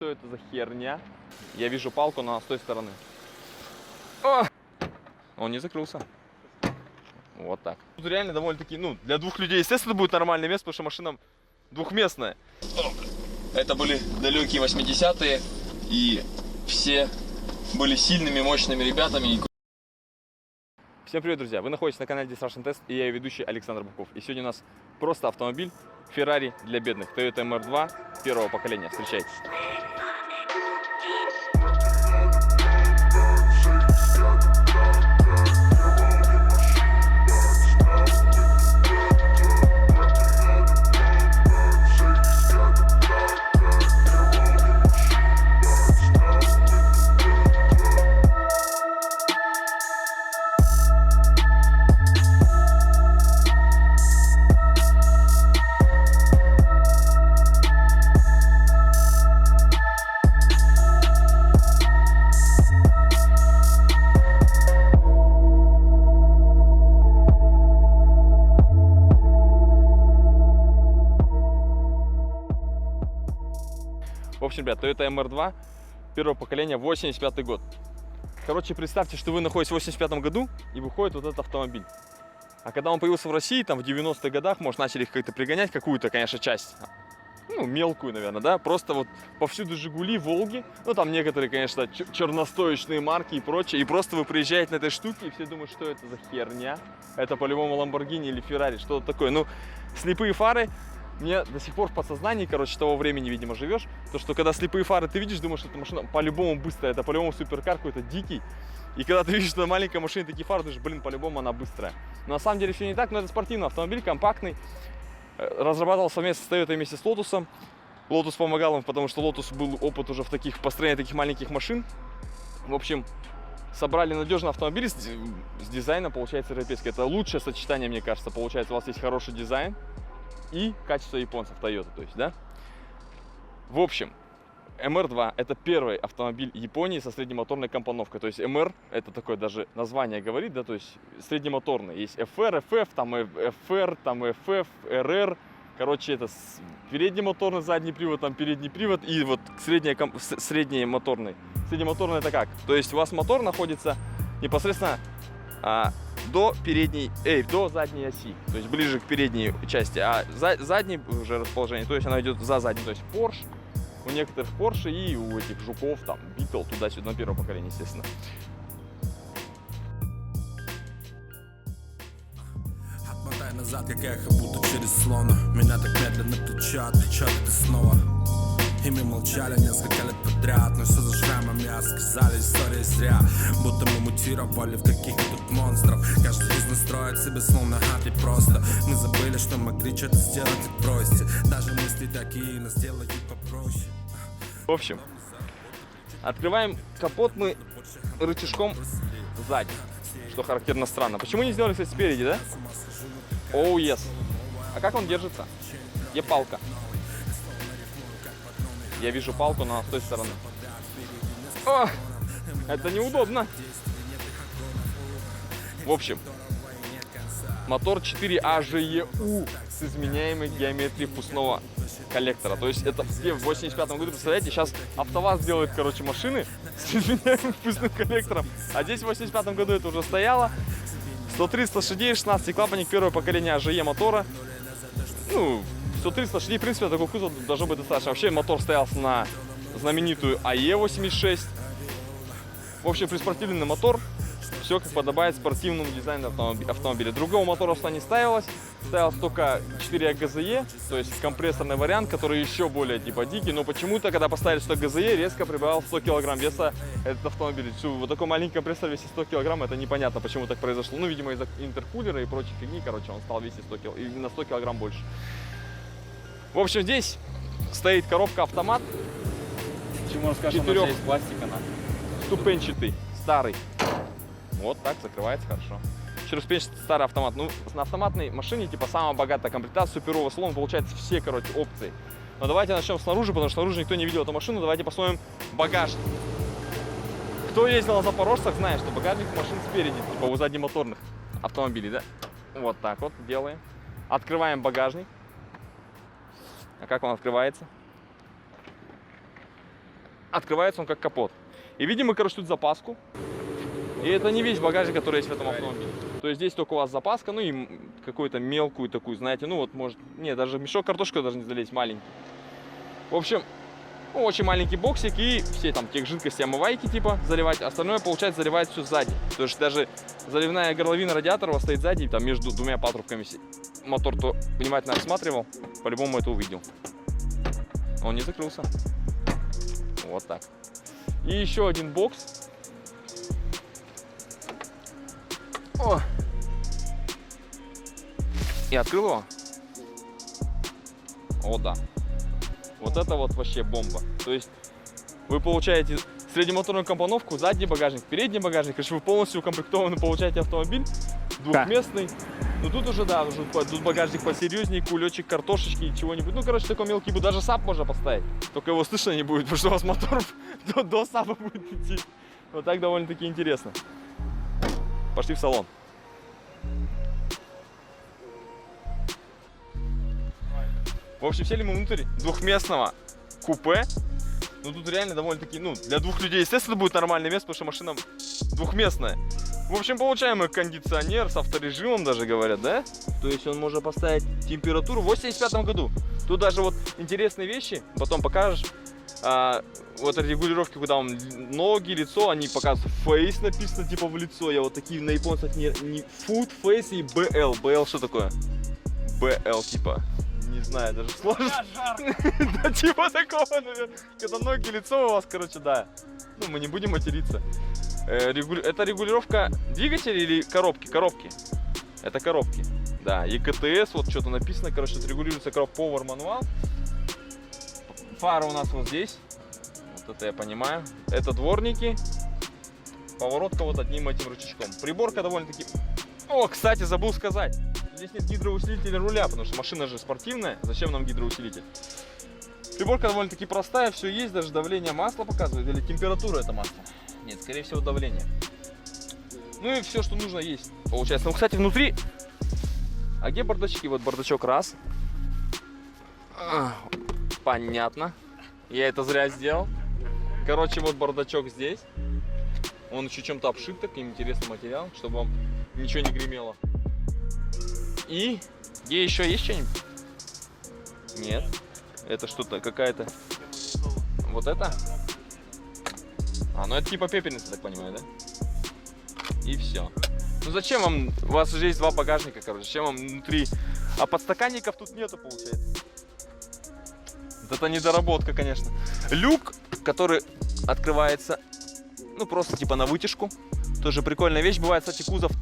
Что это за херня? Я вижу палку, но она с той стороны. О! Он не закрылся. Вот так. Тут реально довольно-таки, ну, для двух людей, естественно, будет нормальное место, потому что машина двухместная. Это были далекие 80-е, и все были сильными, мощными ребятами. Всем привет, друзья! Вы находитесь на канале This Russian Test, и я ведущий Александр Буков. И сегодня у нас просто автомобиль Ferrari для бедных, Toyota MR2 первого поколения. Встречайте! В общем, ребят, Toyota MR2 первого поколения, 85 год. Короче, представьте, что вы находитесь в 85 году и выходит вот этот автомобиль. А когда он появился в России, там в 90-х годах, может, начали их как-то пригонять, какую-то, конечно, часть, ну, мелкую, наверное, да, просто вот повсюду Жигули, Волги, ну, там некоторые, конечно, черностоечные марки и прочее, и просто вы приезжаете на этой штуке, и все думают, что это за херня, это по-любому Lamborghini или Ferrari, что-то такое, ну, слепые фары. Мне до сих пор в подсознании, короче, того времени, видимо, живешь, то, что когда слепые фары ты видишь, думаешь, что эта машина по-любому быстрая, это по-любому суперкар какой-то дикий. И когда ты видишь, что на маленькой машине такие фары, думаешь, блин, по-любому она быстрая. Но на самом деле все не так, но это спортивный автомобиль, компактный. Разрабатывал совместно с Toyota вместе с Lotus. Lotus помогал им, потому что Lotus был опыт уже в построении таких маленьких машин. В общем, собрали надежный автомобиль с дизайном, получается, европейский. Это лучшее сочетание, мне кажется, получается, у вас есть хороший дизайн и качество японцев Toyota, то есть, да? В общем, MR2 это первый автомобиль Японии со среднемоторной компоновкой, то есть MR это такое даже название говорит, да, то есть среднемоторный. Есть FR, FF, там FR, там FF, RR, короче, это переднемоторный задний привод, там передний привод и вот среднемоторный. Среднемоторный это как? То есть у вас мотор находится непосредственно до задней оси, то есть ближе к передней части, а задней уже расположение, то есть она идет за задней, то есть Porsche, у некоторых Porsche и у этих жуков, там, Beetle, туда-сюда, на первом поколении, естественно. Отмотай назад, как эхо, будто через слона. Меня так медленно плечат, ты снова. И мы молчали несколько лет подряд, но все за шрамами, а сказали, история зря. Будто мы мутировали в каких-то тут монстров. Каждый из нас строит себе словно хат и просто. Мы забыли, что могли что-то сделать и бросьте. Даже мысли такие нас делают попроще. В общем, открываем капот мы рычажком сзади, что характерно странно. Почему не сделали, кстати, спереди, да? Оу, yes. А как он держится? Где палка? Я вижу палку, но она с той стороны. О, это неудобно. В общем, мотор 4 AGEU с изменяемой геометрией впускного коллектора. То есть это где в 85 году, представляете, сейчас АвтоВАЗ делает, короче, машины с изменяемым впускным коллектором. А здесь в 85 году это уже стояло. 130 лошадей, 16 клапанник, первое поколение AGE мотора. Ну, 130 лошадей, в принципе, такой кузов должно быть достаточно. Вообще мотор стоялся на знаменитую АЕ-86. В общем, приспортивленный мотор. Все как подобает спортивному дизайну автомобиля. Другого мотора сюда не ставилось. Ставилось только 4 ГЗЕ, то есть компрессорный вариант, который еще более типа дикий. Но почему-то, когда поставили 100 ГЗЕ, резко прибавил 100 килограмм веса этот автомобиль. Вот такой маленький компрессор весит 100 килограмм, это непонятно, почему так произошло. Ну, видимо, из-за интеркулера и прочей фигни, короче, он стал весить 100 килограмм, и на 100 килограмм больше. В общем, здесь стоит коробка-автомат. Почему расскажешь, что из пластика надо? Ступенчатый, старый. Вот так закрывается хорошо. Четырехступенчатый старый автомат. Ну, на автоматной машине, типа, самая богатая комплектация, суперовый салон, получается все, короче, опции. Но давайте начнем снаружи, потому что снаружи никто не видел эту машину. Давайте посмотрим багажник. Кто ездил на Запорожцах, знает, что багажник машин спереди, типа у заднемоторных автомобилей, да? Вот так вот делаем. Открываем багажник. А как он открывается? открывается он как капот. И видим мы, короче, тут запаску. И это не весь багажник, который есть в этом автомобиле. То есть здесь только у вас запаска, ну и какую-то мелкую такую, знаете, ну вот может, не, даже мешок картошки даже не залезть, маленький. В общем, ну, очень маленький боксик и все там тех жидкости омывайки типа заливать. Остальное, получается, заливает все сзади. То есть даже заливная горловина радиатора у вас стоит сзади, там между двумя патрубками. Мотор то внимательно рассматривал, по-любому это увидел. Он не закрылся. Вот так. И еще один бокс. О! И открыл его. О, да. Вот это вот вообще бомба. То есть вы получаете среднемоторную компоновку, задний багажник, передний багажник. Короче, вы полностью укомплектованно получаете автомобиль. Двухместный. Ну тут уже, да, уже тут багажник посерьезнее, кулечек, картошечки, чего-нибудь. Ну, короче, такой мелкий будет. Даже САП можно поставить. Только его слышно не будет, потому что у вас мотор до САПа будет идти. Вот так довольно-таки интересно. Пошли в салон. В общем, сели мы внутрь двухместного купе. Ну тут реально довольно-таки, ну, для двух людей, естественно, будет нормальное место, потому что машина двухместная. В общем, получаем мы кондиционер с авторежимом даже, говорят, да? То есть он может поставить температуру в 85 году. Тут даже вот интересные вещи, потом покажешь. Вот регулировки, куда он ноги, лицо, они показывают face написано типа в лицо. Я вот такие на японцах не food, face и BL. BL что такое? BL типа. Не знаю, даже сложно. Да типа такого, когда ноги, лицо у вас, короче, да. Ну, мы не будем материться. Это регулировка двигателя или коробки? Коробки. Это коробки. Да, ЕКТС, вот что-то написано, короче, это регулируется коробка Power Manual. Фара у нас вот здесь. Вот это я понимаю. Это дворники. Поворотка вот одним этим рычажком. Приборка довольно-таки... О, кстати, забыл сказать. Здесь нет гидроусилителя руля, потому что машина же спортивная. Зачем нам гидроусилитель? Приборка довольно-таки простая, все есть, даже давление масла показывает. Или температура это масло. Нет, скорее всего давление. Ну и все, что нужно есть. Получается. Ну, кстати, внутри... А где бардачки? Вот бардачок раз. Понятно. Я это зря сделал. Короче, вот бардачок здесь. Он еще чем-то обшит, таким интересным материалом, чтобы вам ничего не гремело. И где еще есть что-нибудь? Нет. Это что-то какая-то... Вот это? Ну это типа пепельница, так понимаю, да? И все. Ну зачем вам... У вас уже есть два багажника, короче. Зачем вам внутри... А подстаканников тут нету, получается. Это недоработка, конечно. Люк, который открывается, ну просто типа на вытяжку. Тоже прикольная вещь. Бывает, кстати, кузов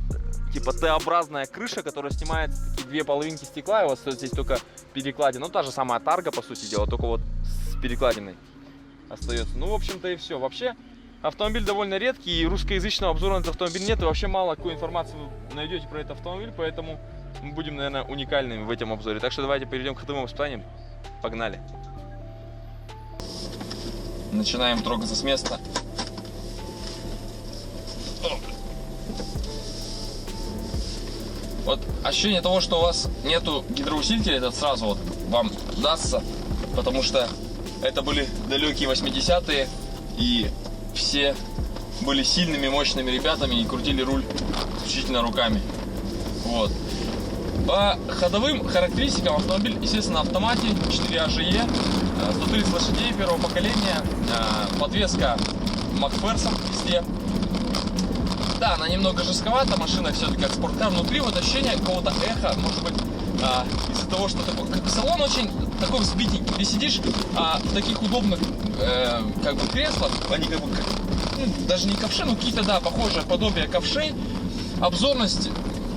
типа Т-образная крыша, которая снимает такие две половинки стекла. И у вас здесь только перекладина. Ну та же самая тарга, по сути дела, только вот с перекладиной остается. Ну, в общем-то и все. Вообще, автомобиль довольно редкий, и русскоязычного обзора на этот автомобиль нет. И вообще мало какой информации вы найдете про этот автомобиль, поэтому мы будем, наверное, уникальными в этом обзоре. Так что давайте перейдем к ходовым испытаниям. Погнали. Начинаем трогаться с места. Вот ощущение того, что у вас нету гидроусилителя, это сразу вот вам дастся, потому что это были далекие 80-е, и все были сильными, мощными ребятами и крутили руль исключительно руками. Вот. По ходовым характеристикам автомобиль, естественно, на автомате, 4 AGE, 130 лошадей первого поколения, подвеска Макферсон везде. Да, она немного жестковата, машина все-таки как спорткар. Внутри вот ощущение какого-то эха, может быть, из-за того, что такой, как салон очень такой взбитенький. Ты сидишь в таких удобных как бы креслах, они как бы даже не ковши, но какие-то, да, похожие подобие ковшей. Обзорность,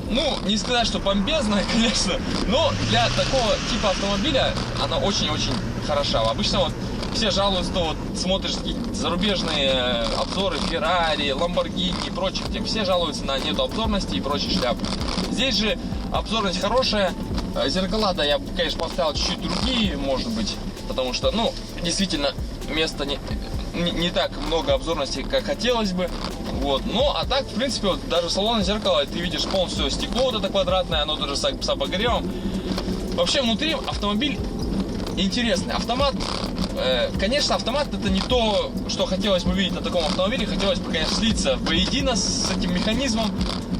ну, не сказать, что бомбезная, конечно, но для такого типа автомобиля она очень-очень хороша. Обычно вот все жалуются, что вот смотришь зарубежные обзоры Ferrari, Lamborghini и прочих, все жалуются на нету обзорности и прочие шляпы. Здесь же обзорность хорошая. Зеркала, да, я, конечно, поставил чуть-чуть другие, может быть, потому что, ну, действительно, места не так много обзорности, как хотелось бы. Вот. Ну, а так, в принципе, вот, даже салон зеркала, ты видишь полностью стекло вот это квадратное, оно даже с обогревом. Вообще, внутри автомобиль интересный. Автомат конечно, автомат это не то, что хотелось бы видеть на таком автомобиле. Хотелось бы, конечно, слиться воедино с этим механизмом,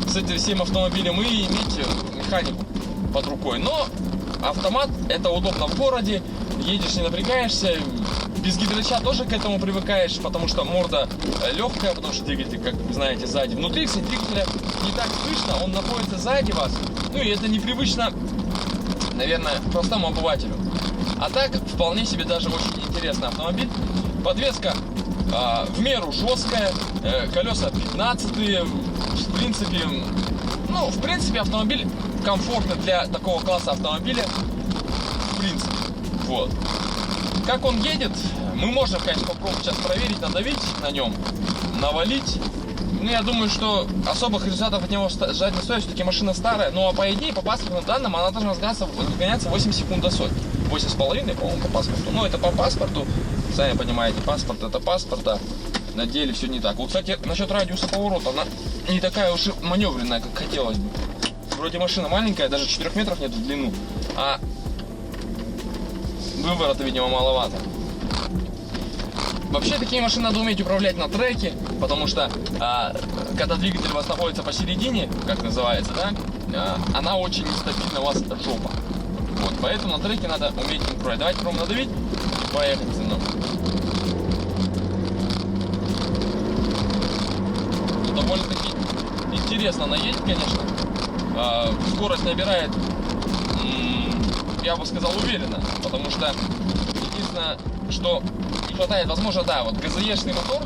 с этим всем автомобилем и иметь механику под рукой. Но автомат это удобно в городе, едешь, не напрягаешься. Без гидрача тоже к этому привыкаешь, потому что морда легкая, потому что двигатель, как вы знаете, сзади. Внутри, кстати, двигателя не так слышно, он находится сзади вас. Ну и это непривычно, наверное, простому обывателю. А так, вполне себе даже очень интересный автомобиль. Подвеска в меру жесткая, колеса 15-е, в принципе, автомобиль комфортный для такого класса автомобиля, в принципе, вот. Как он едет, мы можем, конечно, попробовать сейчас проверить, надавить на нем, навалить. Ну, я думаю, что особых результатов от него ждать не стоит, все-таки машина старая. Ну, а по идее, по паспортным данным, она должна разгоняться 8 секунд до сотни. 8,5, по-моему, по паспорту. Ну, это по паспорту. Сами понимаете, паспорт это паспорт, а на деле все не так. Вот, кстати, насчет радиуса поворота, она не такая уж и маневренная, как хотелось бы. Вроде машина маленькая, даже 4 метров нет в длину, а выворота, видимо, маловато. Вообще, такие машины надо уметь управлять на треке, потому что, когда двигатель у вас находится посередине, как называется, да, она очень нестабильна, у вас жопа. Вот, поэтому на треке надо уметь управлять. Давайте попробуем надавить и поехать со мной. Довольно-таки интересно она едет, конечно. Скорость набирает, я бы сказал, уверенно, потому что единственное, что не хватает, возможно, да, вот ГЗЕшный мотор,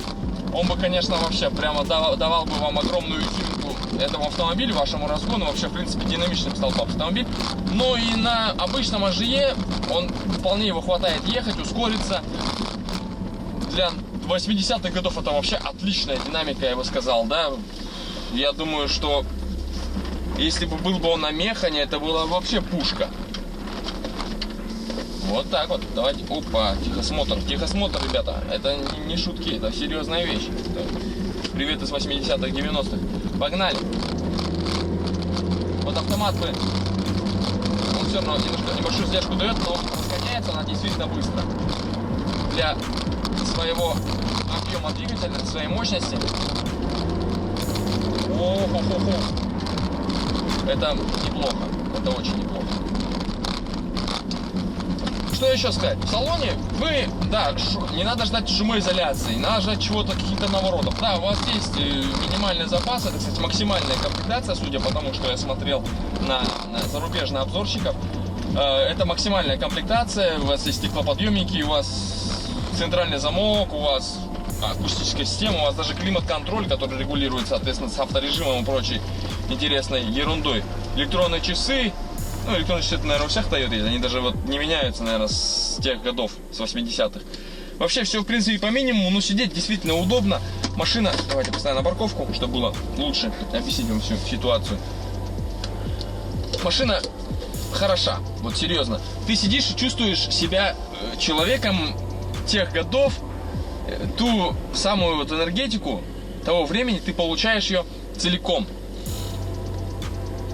он бы, конечно, вообще прямо давал бы вам огромную изюминку этому автомобилю, вашему разгону, вообще, в принципе, динамичным стал бы автомобиль. Но и на обычном АЖЕ он вполне его хватает ехать, ускориться. Для 80-х годов это вообще отличная динамика, я бы сказал, да. Я думаю, что если бы был бы он на механе, это была вообще пушка. Вот так вот. Давайте. Опа, тихосмотр. Тихосмотр, ребята. Это не шутки, это серьезная вещь. Это привет из 80-х, 90-х. Погнали. Вот автомат бы, он все равно небольшую сдержку дает, но разгоняется она действительно быстро. Для своего объема двигателя, своей мощности. О-хо-хо-хо. Это неплохо. Это очень неплохо. Что еще сказать? В салоне вы, да, не надо ждать шумоизоляции, не надо ждать чего-то, каких-то наворотов. Да, у вас есть минимальный запас, это, кстати, максимальная комплектация, судя по тому, что я смотрел на зарубежных обзорщиков. Это максимальная комплектация, у вас есть стеклоподъемники, у вас центральный замок, у вас акустическая система, у вас даже климат-контроль, который регулирует, соответственно, с авторежимом и прочей интересной ерундой. Электронные часы. Ну, электронные часы, наверное, у всех Toyota есть. Они даже вот не меняются, наверное, с тех годов, с 80-х. Вообще все, в принципе, по минимуму, но сидеть действительно удобно. Машина, давайте поставим на парковку, чтобы было лучше объяснить вам всю ситуацию. Машина хороша, вот серьезно. Ты сидишь и чувствуешь себя человеком тех годов, ту самую вот энергетику того времени, ты получаешь ее целиком.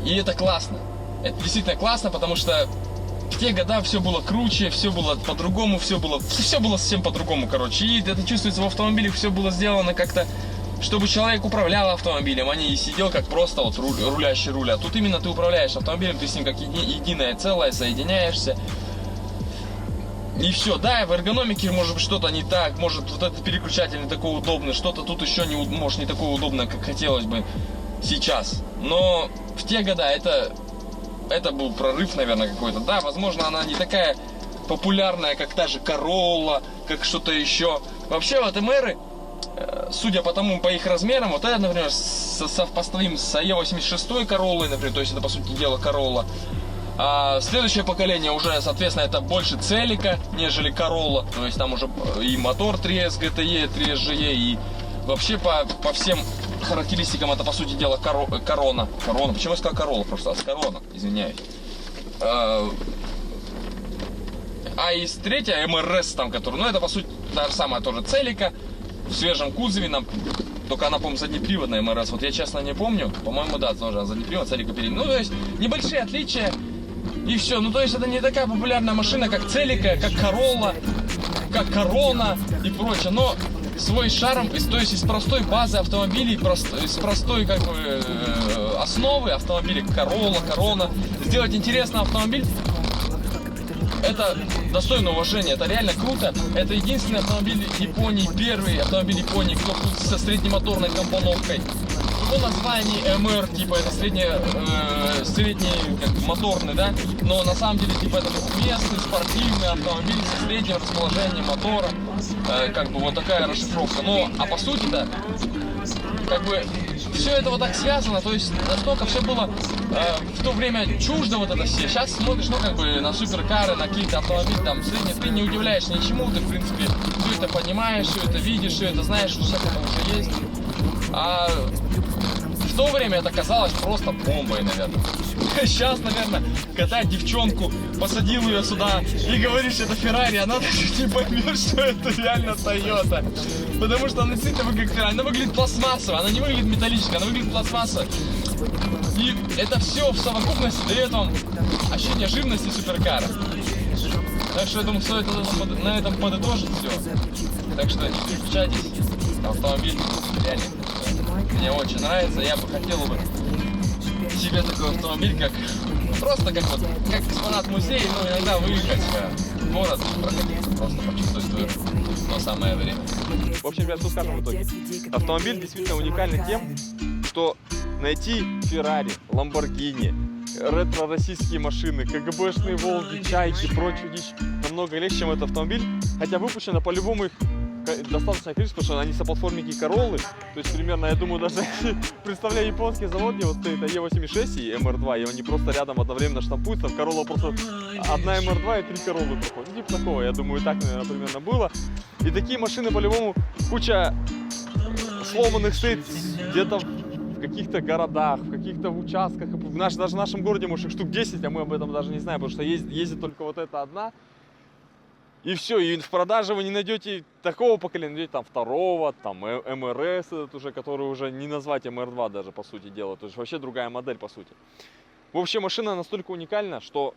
И это классно. Это действительно классно, потому что в те годы все было круче, все было по-другому, все было совсем по-другому, короче. И это чувствуется в автомобилях, все было сделано как-то, чтобы человек управлял автомобилем, а не сидел как просто вот рулящий руль. А тут именно ты управляешь автомобилем, ты с ним как единое целое, соединяешься. И все, да, в эргономике может быть что-то не так, может вот этот переключатель не такой удобный, что-то тут еще не, может, не такое удобное, как хотелось бы сейчас. Но в те годы это был прорыв, наверное, какой-то. Да, возможно, она не такая популярная, как та же Corolla, как что-то еще. Вообще, вот МРы, судя по тому, по их размерам, вот это, например, совпоставим с E86 Corolla, например, то есть это, по сути дела, Corolla. А следующее поколение уже, соответственно, это больше Celica, нежели Corolla. То есть там уже и мотор 3S GTE, 3SGE, и вообще по всем характеристикам это, по сути дела, Corona. Почему я сказал Corolla? Просто Corona, извиняюсь. А из третья MRS, там, который, ну, это, по сути, та же самая тоже Celica, в свежем кузове, только она, по-моему, заднеприводная MRS. Вот я, честно, не помню. По-моему, да, тоже заднеприводная, Celica передняя. Ну, то есть, небольшие отличия, и все. Ну, то есть, это не такая популярная машина, как Celica, как Corolla. как Корона и прочее, но свой шарм, то есть из простой базы автомобилей, из простой как бы основы автомобилей Корона, сделать интересный автомобиль, это достойно уважения, это реально круто. Это единственный автомобиль Японии, первый автомобиль Японии, кто со среднемоторной компоновкой. Его название МР, типа это средний как бы моторный, да, но на самом деле типа это местный спортивный автомобиль со средним расположением мотора, как бы вот такая расшифровка. Но, а по сути-то, как бы все это вот так связано, то есть настолько все было в то время чуждо вот это все. Сейчас смотришь, ну как бы на суперкары, на какие-то автомобили там средние, ты не удивляешься ничему, ты в принципе все это понимаешь, все это видишь, все это знаешь, что все это уже есть. А в то время это казалось просто бомбой, наверное. Сейчас, наверное, когда девчонку посадил ее сюда и говоришь, это Феррари, она даже не поймет, что это реально Тойота. Потому что она действительно выглядит как Феррари. Она выглядит пластмассово, она не выглядит металлической, она выглядит пластмассово. И это все в совокупности дает вам ощущение живности суперкара. Так что я думаю, стоит на этом подытожить все. Так что не переключайтесь. Автомобиль реально мне очень нравится. Я бы хотел бы себе такой автомобиль, как просто как вот как экспонат музея, но иногда выехать в город, проходить, просто почувствовать то самое время. В общем, ребят, что скажем в итоге? Автомобиль действительно уникальный тем, что найти Феррари, Ламборгини, ретро-российские машины, КГБшные Волги, Чайки, прочую дичь намного легче, чем этот автомобиль. Хотя выпущено по-любому их достаточное количество, потому что они соплатформники Короллы. То есть примерно, я думаю, даже представляю японский завод, где вот стоит Е86 и МР2, и они просто рядом одновременно штампуются. В Королла просто одна МР2 и 3 Короллы проходят. Ну, типа такого, я думаю, так, наверное, примерно было. И такие машины по-любому куча сломанных стоит где-то в каких-то городах, в каких-то участках. Даже в нашем городе, может, их штук 10, а мы об этом даже не знаем, потому что ездит только вот эта одна. И все, и в продаже вы не найдете такого поколения, найдете там второго, там МРС этот уже, который уже не назвать МР2 даже, по сути дела. То есть вообще другая модель, по сути. В общем, машина настолько уникальна, что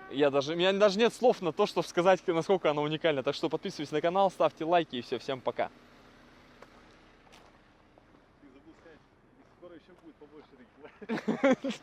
у меня даже нет слов на то, чтобы сказать, насколько она уникальна. Так что подписывайтесь на канал, ставьте лайки и все, всем пока. Скоро еще будет побольше таких.